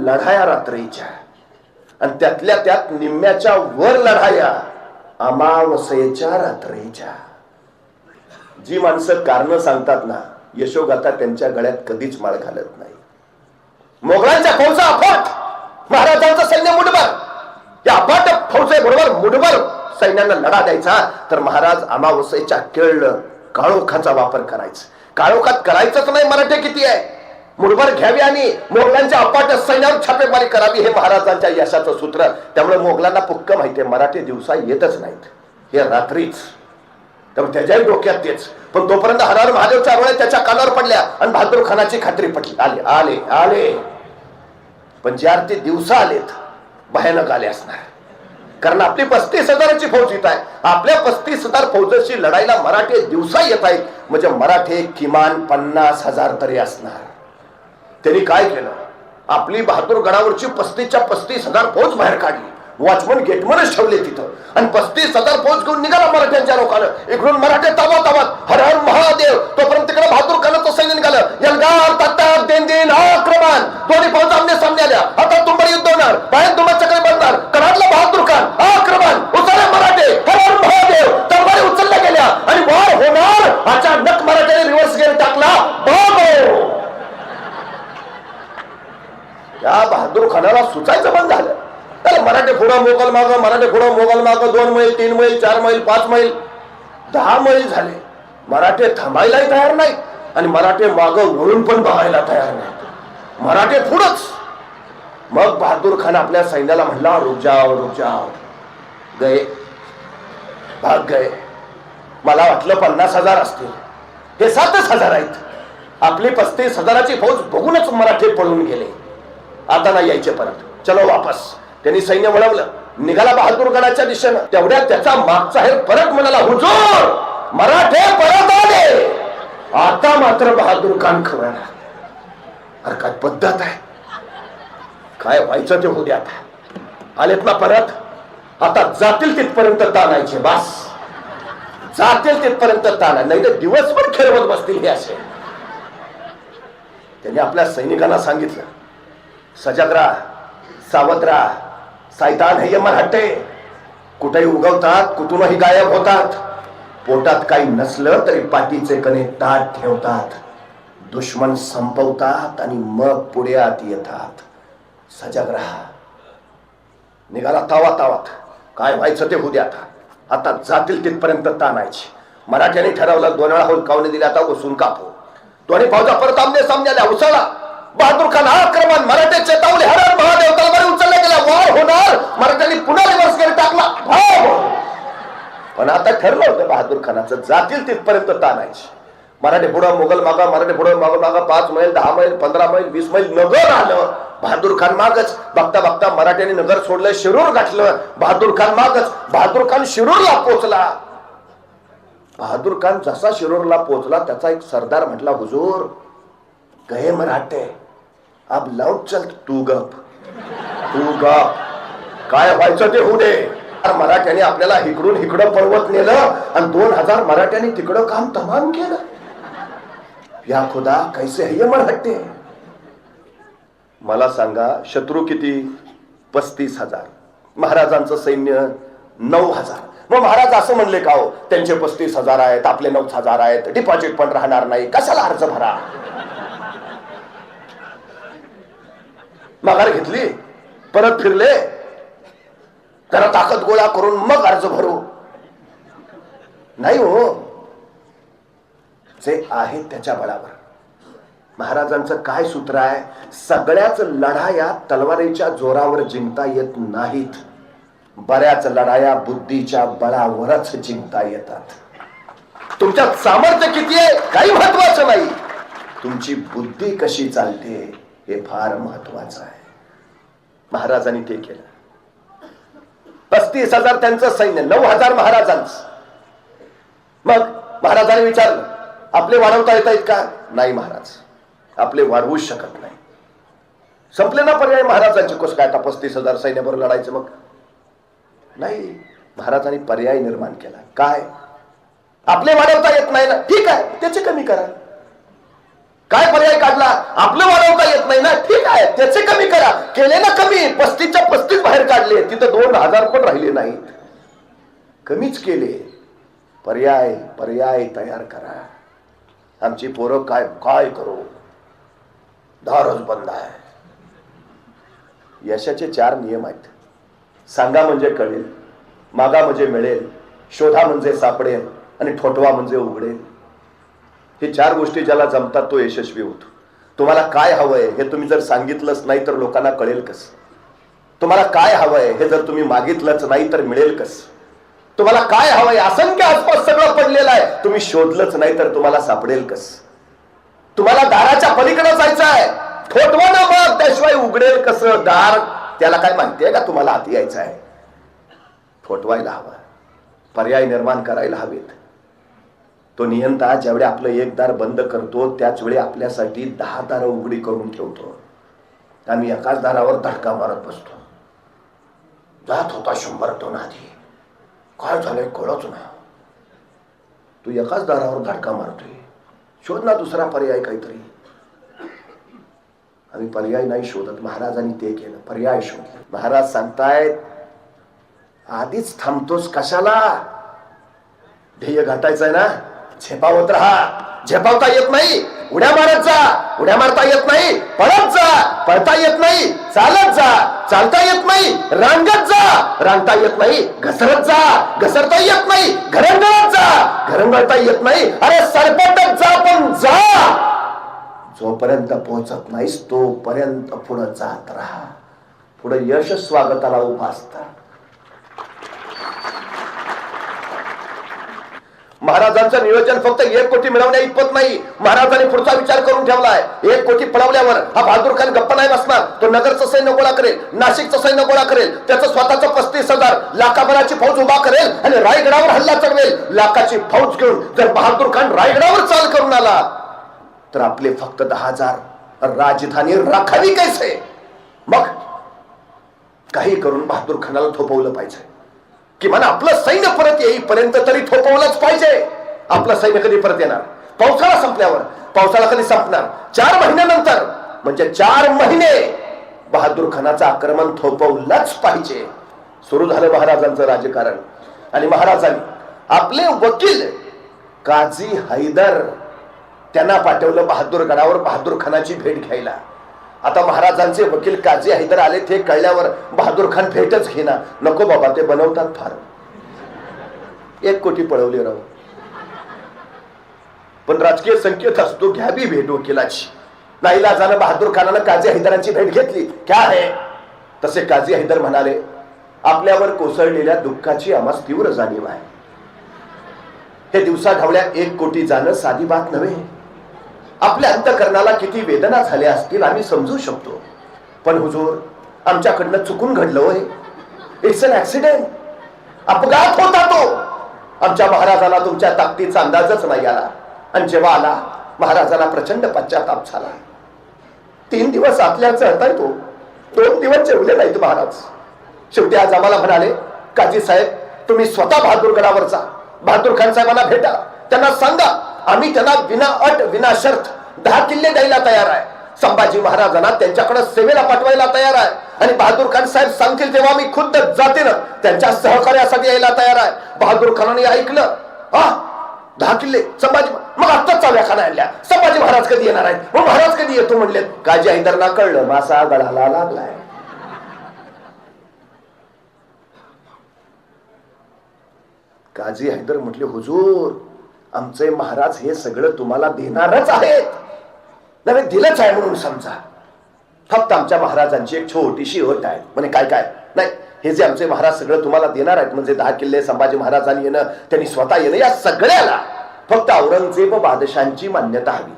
लढाया रात्रीच्या, आणि त्यातल्या त्यात निम्म्याच्या वर लढाया अमावस्येच्या रात्रीच्या. जी माणसं कारण सांगतात ना, यशोगाथा त्यांच्या गळ्यात कधीच माळ घालत नाही. मोगलांच्या फौजा अफाट, महाराजांचं सैन्य मुठभर. या अफाट फौजेबरोबर मुठभर सैन्याला लढा द्यायचा तर महाराज अमावस्येच्या केळ काळोखाचा वापर करायचा. काळोखात करायचंच नाही. मराठे किती आहे, मुठभर घ्यावी आणि मोगलांच्या अफाट सैन्यावर छापेमारी करावी, हे महाराजांच्या यशाचं सूत्र. त्यामुळे मोगलांना पक्क माहितीये मराठे दिवसा येतच नाहीत, हे रात्रीच. त्यामुळे त्याच्याही डोक्यात तेच. पण तोपर्यंत हर हर महादेवच्या आरोळ्या त्याच्या कानावर पडल्या आणि बहादूर खानाची खात्री पटली. आले आले आले. पण ज्या ते दिवसा आलेत भयानक आले असणार, कारण आपली 35,000ची फौज येत आहे. आपल्या 35,000 फौजेशी लढाईला मराठे दिवसा येत आहेत, म्हणजे मराठे किमान 50,000 तरी असणार. त्यांनी काय केलं, आपली बहादूर गडावरची 35च्या 35,000 फौज बाहेर काढली. वॉचमन गेटमनच ठेवले तिथं, आणि 35,000 फौज घेऊन निघाला मराठ्यांच्या लोकांना. इकडून मराठे तावात हर हर महादेव. तोपर्यंत तिकडे बहादूर खानाचं सैन्य निघालं. यलगार तत्तार देन आक्रमण. दोन्ही फौज आमने सामने आल्या. आता तुंबडी युद्ध होणार, बाहेर धुमाचक्र बनणार. कराडला बहादूर खान आक्रमण, उचलले मराठे हर हर महादेव. तलवारी उचलल्या गेल्या आणि वार होणार. अचानक मराठ्याने रिव्हर्स गेअर टाकला. बाबो, या बहादूर खानाला सुचायचं बंद झालं. त्याला मराठे पुढं मोगल माग, मराठे पुढं मोगल माग. 2 मैल 3 मैल 4 मैल 5 मैल 10 मैल झाले. मराठे थांबायलाही तयार नाही आणि मराठे माग वळून पण बघायला तयार नाही. मराठे पुढंच. मग बहादूर खान आपल्या सैन्याला म्हणला, रुक जाओ रुक जाओ. गए, भाग गए. मला वाटलं 50,000 असतील, हे 7,000 आहेत. आपली 35,000ची फौज बघूनच मराठे पळून गेले. आता नाही यायचे परत, चलो वापस. त्यांनी सैन्य वळवलं, निघाला बहादूरगडाच्या दिशेनं. तेवढ्यात त्याचा मागचा हे परत म्हणाला, हुजूर मराठे परत आले. आता मात्र बहादूर खान खवळला. अरे काय पद्धत आहे, काय व्हायचं ते होऊ द्या. आता आलेत ना परत, आता जातील तिथपर्यंत ताणायचे. बस, जातील तिथपर्यंत ताणा, नाही तर दिवसभर खेळवत बसतील हे असे. त्यांनी आपल्या सैनिकांना सांगितलं, सजग राहा, सावध राहा. सैतान हे मराठे कुठेही उगवतात, कुठूनही गायब होतात. पोटात काही नसलं तरी पाठीचे कणे ताट ठेवतात. दुश्मन संपवतात आणि मग पुढे आत येतात. सजग राहा. निघाला तावा तावात, काय व्हायचं ते होऊ द्या. आता जातील तिथपर्यंत ताणायची. मराठ्यांनी ठरवलं, 2 वेळा हुलकावणी दिली, आता घुसून कापू. दोन्ही फौजा परत आमने सामने आल्या. उसळला बहादूर खान आक्रमण. मराठे चेतावले, हर हर महादेव. तलवारी उचलल्या गेल्या, वार होणार. मराठ्यांनी पुन्हा रिव्हर्स गेअर टाकला. पण आता ठरलं होतं बहादूर खानाचं, जातील तिथपर्यंत ताणायची. मराठे पुढं मोगल मागा, मराठे पुढं मोगल मागा. 5 मैल 10 मैल 15 मैल 20 मैल नगर आलं. बहादूर खान मागच. बघता बघता मराठ्यांनी नगर सोडलं, शिरूर गाठलं. बहादूर खान मागच. बहादूर खान शिरूरला पोहोचला. बहादूर खान जसा शिरूरला पोहोचला, त्याचा एक सरदार म्हटला, हुजूर गए मराठे, अब लौट चल. तू गप, तू गप. काय व्हायचं ते होऊ दे. मराठ्याने आपल्याला इकडून इकडं पळवत नेलं आणि 2,000 मराठ्यांनी तिकडं काम तमाम केलं. या खुदा कैसे है ये मराठे. मला सांगा, शत्रू किती? 35,000. महाराजांचं सैन्य 9,000. मग महाराज असं म्हणले का हो, त्यांचे 35,000 आहेत, आपले 9,000 आहेत, डिपॉझिट पण राहणार नाही, कशाला अर्ज भरा. माघार घेतली, परत फिरले, जरा ताकद गोळा करून मग अर्ज भरू. नाही हो, जे आहे त्याच्या बळावर. महाराजांचं काय सूत्र आहे, सगळ्याच लढाया तलवारीच्या जोरावर जिंकता येत नाहीत. बऱ्याच लढाया बुद्धीच्या बळावरच जिंकता येतात. तुमच्यात सामर्थ्य किती आहे काही महत्वाचं नाही, तुमची बुद्धी कशी चालते हे फार महत्वाचं आहे. महाराजांनी ते केलं. 35,000 त्यांचं सैन्य, 9,000 महाराजांचं. मग महाराजांनी विचारलं, आपले वाढवता येत आहेत का? नाही महाराज, आपले वाढवूच शकत नाही. संपले ना पर्याय महाराजांचे. कसं काय आता 35,000 सैन्याबरोबर लढायचं? मग नाही, महाराजांनी पर्याय निर्माण केला. काय? आपले वाढवता येत नाही ना, ठीक आहे, त्याचे कमी करा. काय पर्याय काढला? आपलं वाढवता येत नाही ना, ठीक आहे त्याचे कमी करा. केले ना कमी, 35च्या 35 बाहेर काढले, तिथं 2000 पण राहिले नाहीत, कमीच केले. पर्याय पर्याय तयार करा. आमची पोरं काय काय करू, दारच बंद आहे. यशाचे 4 नियम आहेत. सांगा म्हणजे कळेल, मागा म्हणजे मिळेल, शोधा म्हणजे सापडेल, आणि ठोठवा म्हणजे उघडेल. हे 4 गोष्टी ज्याला जमतात तो यशस्वी होतो. तुम्हाला काय हवंय हे तुम्ही जर सांगितलंच नाही तर लोकांना कळेल कसं? तुम्हाला काय हवंय हे जर तुम्ही मागितलंच नाही तर मिळेल कसं? तुम्हाला काय हवंय असंख्य आसपास सगळं पडलेलं आहे, तुम्ही शोधलंच नाही तर तुम्हाला सापडेल कसं? तुम्हाला दाराच्या पलीकडे जायचं आहे, ठोठवा ना मग, त्याशिवाय उघडेल कसं दार? त्याला काय माहिती आहे का तुम्हाला आत यायचं आहे? ठोठवायला हवं, पर्याय निर्माण करायला हवेत. तो नियंता ज्यावेळी आपलं एक दार बंद करतो त्याच वेळी आपल्यासाठी 10 दारं उघडी करून ठेवतो. आम्ही एकाच दारावर धडका मारत बसतो. जात होता 100 टन आधी, काय झालंय कळच ना. तू एकाच दारावर धडका मारतोय, शोध ना दुसरा पर्याय काहीतरी. आम्ही पर्याय नाही शोधत, महाराजांनी ते केलं, पर्याय शोधले. महाराज सांगतायत आधीच थांबतोस कशाला? ध्येय गाठायचंय ना, झेपावत राहा. झेपावता येत नाही उड्या मारत जा, उड्या मारता येत नाही पळत जा, पळता येत नाही चालत जा, चालता येत नाही रांगत जा, रांगता येत नाही घसरत जा, घसरता येत नाही घरंगळत जा, घरंगळता येत नाही अरे सरपटत जा, पण जा. जोपर्यंत पोहोचत नाहीस तोपर्यंत पुढे जात राहा. पुढे यश स्वागताला उभा असतं. महाराजांचं नियोजन फक्त 1 कोटी मिळवण्या इतपत नाही. महाराजांनी पुढचा विचार करून ठेवलाय. 1 कोटी पळवल्यावर हा बहादूर खान गप्पा नाही बसणार. तो नगरचं सैन्य गोळा करेल, नाशिकचं सैन्य गोळा करेल, त्याचं स्वतःचं 35,000 लाखाभराची फौज उभा करेल आणि रायगडावर हल्ला चढवेल. लाखाची फौज घेऊन जर बहादूर खान रायगडावर चाल करून आला तर आपले फक्त 10,000 राजधानी राखावी कैसे? मग काही करून बहादूर खानाला थोपवलं पाहिजे. किमान आपलं सैन्य परत येईपर्यंत तरी थोपवलंच पाहिजे. आपलं सैन्य कधी परत येणार? पावसाळा संपल्यावर. पावसाळा कधी संपणार? 4 महिन्यानंतर. म्हणजे 4 महिने बहादूर खानाचं आक्रमण थोपवलंच पाहिजे. सुरू झालं महाराजांचं राजकारण. आणि महाराजांनी आपले वकील काझी हैदर त्यांना पाठवलं बहादूर गडावर बहादूर खानाची भेट घ्यायला. आता महाराजांचे वकील काझी हैदर आले, ते कळल्यावर बहादूर खान भेटच घेना. नको बाबा, ते बनवतात फार. 1 कोटी पळवले राहू, पण राजकीय संकेत असतो, घ्यावी भेट वकिलाची. नाहीला जाणं बहादूर खानानं काझी हैदरांची भेट घेतली. काय आहे? तसे काझी हैदर म्हणाले, आपल्यावर कोसळलेल्या दुःखाची आम्हास तीव्र जाणीव आहे. हे दिवसा ढवळ्या 1 कोटी जाणं साधी बात नव्हे. आपल्या अंतकरणाला किती वेदना झाल्या असतील आम्ही समजू शकतो. पण हुजूर, आमच्याकडनं चुकून घडलं होय. It's an accident. अपघात होता तो. आमच्या महाराजाला तुमच्या ताकदीचा अंदाजच नाही आला. आणि जेव्हा आला महाराजाला प्रचंड पश्चाताप झाला. 3 दिवस आतल्या चढताय तो. 2 दिवस जेवले नाहीत महाराज. शेवटी आज आम्हाला म्हणाले, काझी साहेब तुम्ही स्वतः बहादूर गडावर जा, बहादूर खान साहेबांना भेटा, त्यांना सांगा आम्ही त्यांना विना अट विना शर्त 10 किल्ले द्यायला तयार आहे. संभाजी महाराजांना त्यांच्याकडे सेवेला पाठवायला तयार आहे. आणि बहादूर खान साहेब सांगतील तेव्हा मी खुद्द जातीनं त्यांच्या सहकार्यासाठी यायला तयार आहे. बहादूर खानाने ऐकलं, 10 किल्ले संभाजी, मग आत्ताच चाव्या खाना आणल्या. संभाजी महाराज कधी येणार आहेत? मग महाराज कधी येतो म्हणले. काझी हैदरला कळलं मासा गळाला लागलाय. काझी हैदर म्हटले, हुजूर आमचे महाराज हे सगळं तुम्हाला देणारच आहेत. नव्हे दिलंच आहे म्हणून समजा. फक्त आमच्या महाराजांची एक छोटीशी अट आहे. म्हणे काय काय? नाही, हे जे आमचे महाराज सगळं तुम्हाला देणार आहेत, म्हणजे 10 किल्ले, संभाजी महाराजांनी येणं, त्यांनी स्वतः येणं, या सगळ्याला फक्त औरंगजेब बादशांची मान्यता हवी.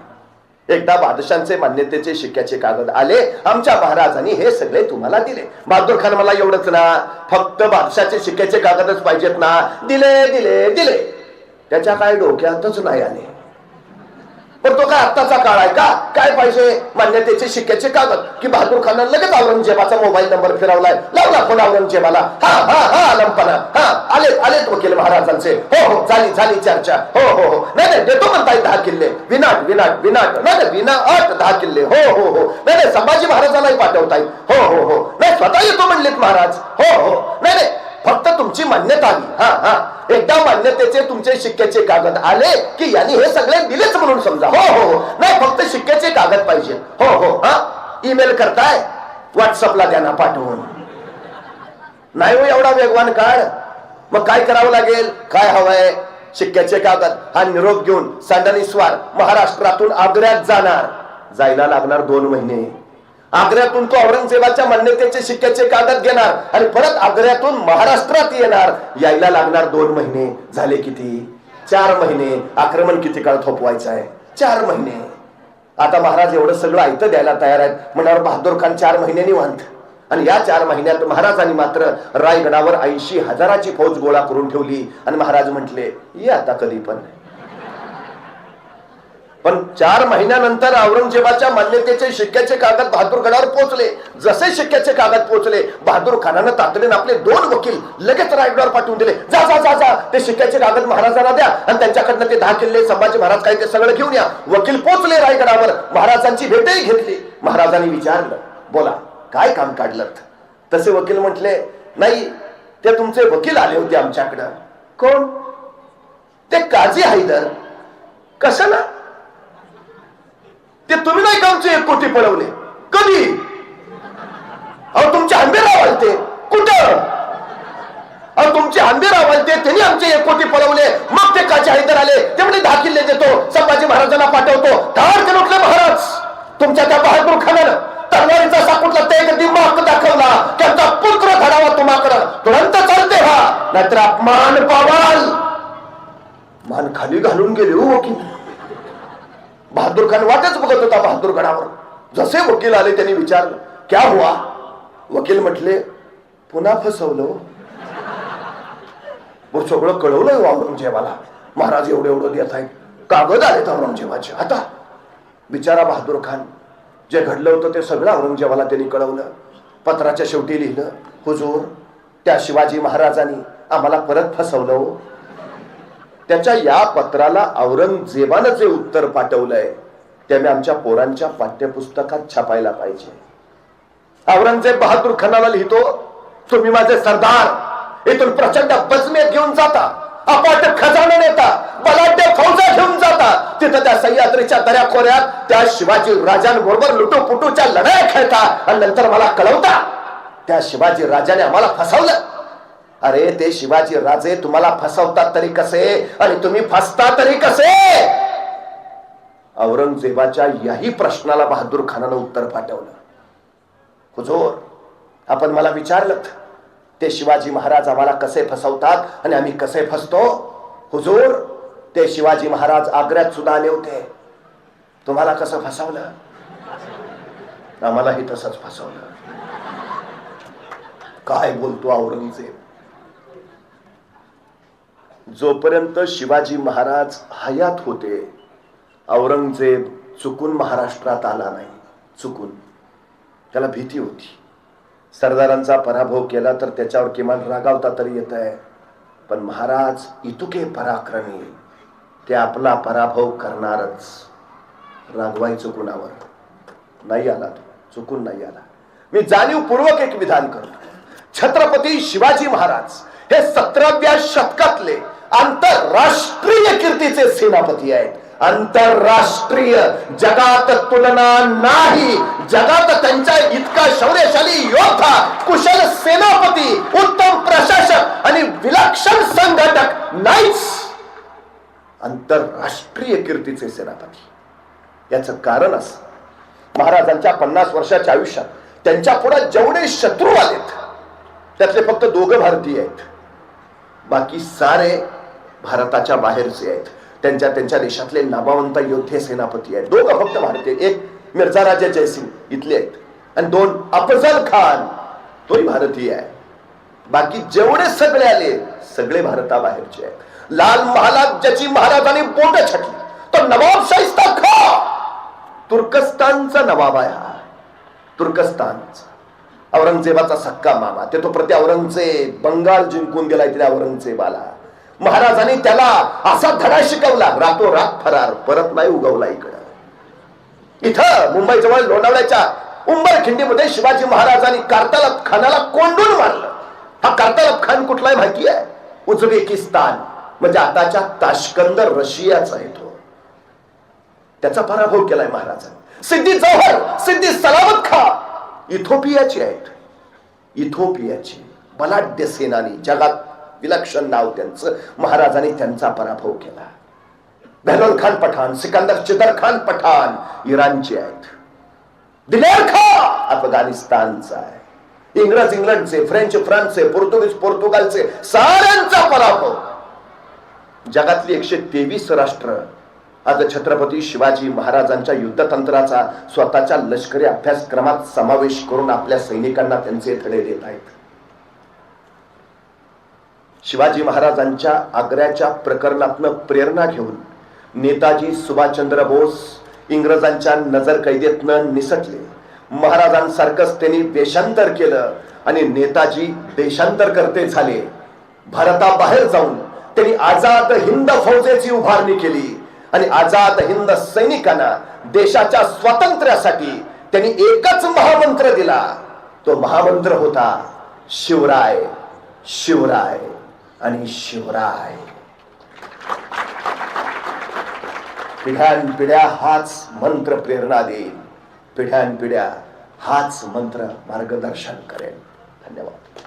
एकदा बादशांचे मान्यतेचे शिक्क्याचे कागद आले, आमच्या महाराजांनी हे सगळे तुम्हाला दिले. बहादूर खान मला एवढंच ना, फक्त बादशाचे शिक्क्याचे कागदच पाहिजेत ना. दिले दिले दिले. त्याच्या काय डोक्यातच नाही आले. पण तो काय आत्ताचा काळ आहे का? काय पाहिजे? मान्यतेचे शिक्क्याचे कागद की बहादूर खानानं लगेच औरंगजेबाचा मोबाईल नंबर फिरवलाय, लावला फोन औरंगजेबाला. हा हा हा आलमपणा, हा आलेत वकील महाराजांचे. हो हो झाली चर्चा. हो हो हो नाही देतो म्हणताय 10 किल्ले. विनाट नाही विनाट 10 किल्ले. हो हो हो नाही संभाजी महाराजांनाही पाठवताय. हो हो हो नाही स्वतः येतो म्हणलेत महाराज. हो हो नाही फक्त तुमची मान्यता हवी. हा हा एकदा मान्यतेचे तुमचे शिक्क्याचे कागद आले की यांनी हे सगळे दिलेच म्हणून समजा. हो हो हो नाही फक्त शिक्क्याचे कागद पाहिजे. हो हो हा ईमेल करताय, व्हॉट्सअपला द्या ना पाठवून. नाही हो एवढा वेगवान काळ. मग काय करावं लागेल? काय हवंय? शिक्क्याचे कागद. हा निरोप घेऊन सांडणीस्वार महाराष्ट्रातून आग्र्यात जाणार. जायला लागणार 2 महिने. आग्र्यातून तो औरंगजेबाच्या मान्यतेचे शिक्क्याचे कागद घेणार आणि परत आग्र्यातून महाराष्ट्रात येणार. यायला लागणार 2 महिने. झाले किती? 4 महिने. आक्रमण किती काळ थोपवायचं आहे? 4 महिने. आता महाराज एवढं सगळं ऐकतं द्यायला तयार आहेत म्हणावर बहादूर खान 4 महिने निवांत. आणि या 4 महिन्यात महाराजांनी मात्र रायगडावर 80,000ची फौज गोळा करून ठेवली. आणि महाराज म्हटले ये आता कधी पण 4 महिन्यानंतर औरंगजेबाच्या मान्यतेचे शिक्क्याचे कागद बहादूरगडावर पोहोचले. जसे शिक्क्याचे कागद पोहोचले बहादूर खानानं तातडीने आपले 2 वकील लगेच रायगडावर पाठवून दिले. जा जा जा जा ते शिक्क्याचे कागद महाराजांना द्या आणि त्यांच्याकडनं ते 10 किल्ले संभाजी महाराज काय ते सगळं घेऊन या. वकील पोहोचले रायगडावर. महाराजांची भेटही घेतली. महाराजांनी विचारलं बोला काय काम काढलं? तसे वकील म्हटले नाही ते तुमचे वकील आले होते आमच्याकडं. कोण? ते काझी हैदर. कशाला? ते तुम्ही नाही का आमचे 1 कोटी पळवले? कधी? अहो तुमचे हंबीरराव आलते. कुठं? अहो तुमचे हंबीरराव आलते त्यांनी आमचे 1 कोटी पळवले. मग ते काझी हैदर आले. ते म्हणजे 10 किल्ले देतो संभाजी महाराजांना पाठवतो. धाड उठले महाराज. तुमच्या त्या बहादूर खानानं तलवारीचा साकुटला ते एक दिमाग दाखवला. त्यांचा पुत्र धडावा तुम्हाकडं. तुरंत चालते हा नाहीतर अपमान पावाल. मान खाली घालून गेले हो वकील. बहादूर खान वाटच बघत होता बहादूरगडावर. जसे वकील आले त्यांनी विचारलं क्या हुआ? वकील म्हटले पुन्हा फसवलं. सगळं कळवलंय औरंगजेबाला. महाराज एवढं देत आहेत. कागद आलेत औरंगजेबाचे. आता बिचारा बहादूर खान जे घडलं होतं ते सगळं औरंगजेबाला त्यांनी कळवलं. पत्राच्या शेवटी लिहिलं हुजूर त्या शिवाजी महाराजांनी आम्हाला परत फसवलं. त्याच्या या पत्राला औरंगजेबानं जे उत्तर पाठवलंय ते मी आमच्या पोरांच्या पाठ्यपुस्तकात छापायला पाहिजे. औरंगजेब बहादूर खानाला लिहितो तुम्ही माझे सरदार इथून प्रचंड बजमेत घेऊन जाता, अपाट खजाना नेता, बलाढ्य फौजा घेऊन जाता. तिथं त्या सह्याद्रीच्या दऱ्याखोऱ्यात त्या शिवाजी राजांबरोबर लुटूपुटूच्या लढाया खेळता आणि नंतर मला कळवता त्या शिवाजी राजाने आम्हाला फसवलं. अरे ते शिवाजी राजे तुम्हाला फसवतात तरी कसे आणि तुम्ही फसता तरी कसे? औरंगजेबाच्या याही प्रश्नाला बहादूर खानानं उत्तर पाठवलं. हुजूर आपण मला विचारलं ते शिवाजी महाराज आम्हाला कसे फसवतात आणि आम्ही कसे फसतो. हुजूर ते शिवाजी महाराज आग्र्यात सुद्धा आले होते. तुम्हाला कसं फसवलं? आम्हालाही तसंच फसवलं. काय बोलतो औरंगजेब? जोपर्यंत शिवाजी महाराज हयात होते औरंगजेब चुकून महाराष्ट्रात आला नाही. चुकून. त्याला भीती होती. सरदारांचा पराभव केला तर त्याच्यावर किमान रागावता तरी येत आहे. पण महाराज इतुके पराक्रमी ते आपला पराभव करणारच. रागवायचं कुणावर? नाही आला तो. चुकून नाही आला. मी जाणीवपूर्वक एक विधान करतो. छत्रपती शिवाजी महाराज हे 17व्या शतकातले आंतरराष्ट्रीय कीर्तीचे सेनापती आहेत. आंतरराष्ट्रीय. जगात तुलना नाही. जगात त्यांच्या इतका शौर्यशाली योद्धा, कुशल सेनापती, उत्तम प्रशासक आणि विलक्षण संघटक नाहीच. आंतरराष्ट्रीय कीर्तीचे सेनापती. याचं कारण असं महाराजांच्या 50 वर्षाच्या आयुष्यात त्यांच्या पुढे जेवढे शत्रू आलेत त्यातले फक्त 2 भारतीय आहेत. बाकी सारे भारताच्या बाहेरचे आहेत. त्यांच्या देशातले नामवंत योद्धे सेनापती आहेत. 2 फक्त भारतीय. एक मिर्झा राजा जयसिंग इथले आहेत आणि 2 अफजल खान तोही भारतीय आहे. बाकी जेवढे सगळे आले सगळे भारताबाहेरचे आहेत. लाल महालात ज्याची महाराजांनी बोट छाटली तो तो नवाब शाहिस्ता खां तुर्कस्तानचा नवाब आहे. तुर्कस्तानचा औरंगजेबाचा सक्का मामा. ते तो प्रति औरंगजेब बंगाल जिंकून गेलाय त्या औरंगजेबाला. महाराजांनी त्याला असा धडा शिकवला, रातोरात फरार, परत नाही उगवला इकडं. इथं मुंबई जवळ लोणावळ्याच्या उंबरखिंडीमध्ये शिवाजी महाराजांनी कारतालब खानाला कोंडून मारलं. हा कारतालब खान कुठला आहे माहिती आहे? उझबेकिस्तान, म्हणजे आताच्या ताश्कंद रशियाचा आहे तो. त्याचा पराभव केलाय महाराजांनी. सिद्दी जौहर, सिद्दी सलामत खान इथोपियाची आहेत. इथोपियाची बलाढ्य सेनानी, जगात विलक्षण नाव त्यांचं. महाराजांनी त्यांचा पराभव केला. बेहलोल खान पठाण, सिकंदर चिदर खान पठाण इराणचे आहेत. दिलेर खान अफगाणिस्तानचा आहे. इंग्रज इंग्लंडचे, फ्रेंच फ्रान्सचे, पोर्तुगीज पोर्तुगालचे, साऱ्यांचा पराभव. जगातली 123 राष्ट्र आज छत्रपती शिवाजी महाराजांच्या युद्धतंत्राचा स्वतःच्या लष्करी अभ्यासक्रमात समावेश करून आपल्या सैनिकांना त्यांचे धडे देत आहेत. शिवाजी महाराजांच्या आग्र्याच्या प्रकरणातनं प्रेरणा घेऊन नेताजी सुभाषचंद्र बोस इंग्रजांच्या नजर कैदेतनं निसटले. महाराजांसारखंच त्यांनी देशांतर केलं आणि नेताजी देशांतर करते झाले. भारताबाहेर जाऊन त्यांनी आझाद हिंद फौजेची उभारणी केली आणि आझाद हिंद सैनिकांना देशाच्या स्वातंत्र्यासाठी त्यांनी एकच महामंत्र दिला. तो महामंत्र होता शिवराय, शिवराय आणि शिवराय. पिढ्यानपिढ्या हाच मंत्र प्रेरणा देईल. पिढ्यानपिढ्या हाच मंत्र मार्गदर्शन करेल. धन्यवाद.